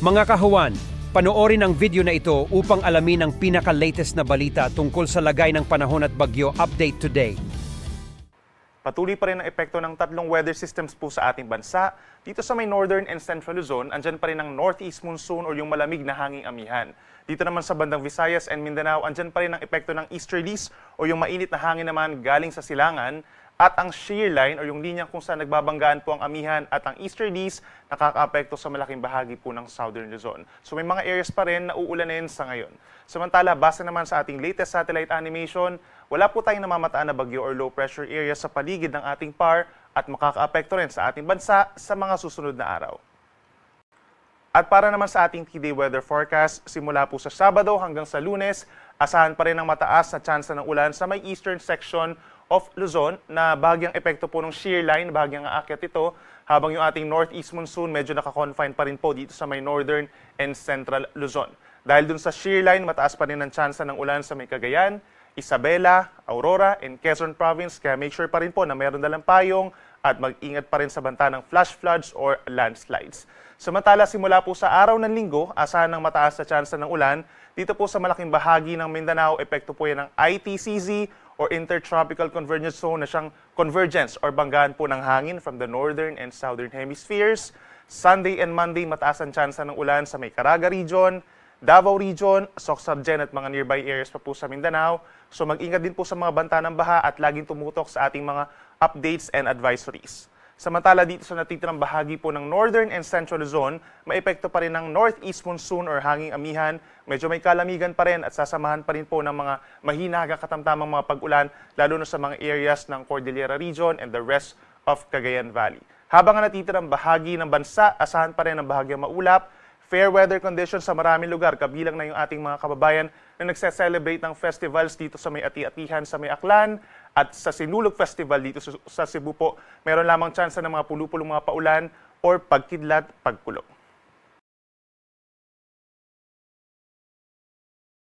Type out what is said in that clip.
Mga kahuwan, panoorin ang video na ito upang alamin ang pinaka-latest na balita tungkol sa lagay ng panahon at bagyo update today. Patuloy pa rin ang epekto ng tatlong weather systems po sa ating bansa. Dito sa may northern and central Luzon, andyan pa rin ang northeast monsoon o yung malamig na hanging amihan. Dito naman sa bandang Visayas and Mindanao, andyan pa rin ang epekto ng easterlies o yung mainit na hangin naman galing sa silangan. At ang shear line o yung linya kung saan nagbabanggaan po ang amihan at ang easterlies nakakaapekto sa malaking bahagi po ng southern Luzon. So may mga areas pa rin na uulanin sa ngayon. Samantala, base naman sa ating latest satellite animation, wala po tayong namamataan na bagyo or low pressure area sa paligid ng ating PAR at makakaapekto rin sa ating bansa sa mga susunod na araw. At para naman sa ating T-Day weather forecast, simula po sa Sabado hanggang sa Lunes, asahan pa rin ang mataas na tsansa ng ulan sa may eastern section of Luzon na bahagyang epekto po ng shear line, bahagyang aakyat ito, habang yung ating northeast monsoon medyo nakakonfine pa rin po dito sa may northern and central Luzon. Dahil dun sa shear line, mataas pa rin ang tsansa ng ulan sa may Cagayan, Isabela, Aurora, and Quezon Province, kaya make sure pa rin po na meron dalang payong at mag-ingat pa rin sa banta ng flash floods or landslides. Samantala, simula po sa araw ng linggo, asahan ng mataas na tsansa ng ulan. Dito po sa malaking bahagi ng Mindanao, epekto po yan ng ITCZ or Intertropical Convergence Zone na siyang convergence or banggaan po ng hangin from the northern and southern hemispheres. Sunday and Monday, mataas ang tsansa ng ulan sa may Caraga region, Davao region, Soxargen at mga nearby areas pa po sa Mindanao. So mag-ingat din po sa mga banta ng baha at laging tumutok sa ating mga updates and advisories. Samantala dito sa natitirang bahagi po ng northern and central Luzon, may epekto pa rin ng northeast monsoon or hanging amihan. Medyo may kalamigan pa rin at sasamahan pa rin po ng mga mahina hanggang katamtamang mga pag-ulan, lalo na sa mga areas ng Cordillera region and the rest of Cagayan Valley. Habang ang natitirang bahagi ng bansa, asahan pa rin ang bahagyang maulap, fair weather conditions sa maraming lugar, kabilang na yung ating mga kababayan na nagse-celebrate ng festivals dito sa may Ati-Atihan sa may Aklan at sa Sinulog Festival dito sa Cebu po. Meron lamang tsansa ng mga pulupulong mga paulan or pagkidlat, pagkulog.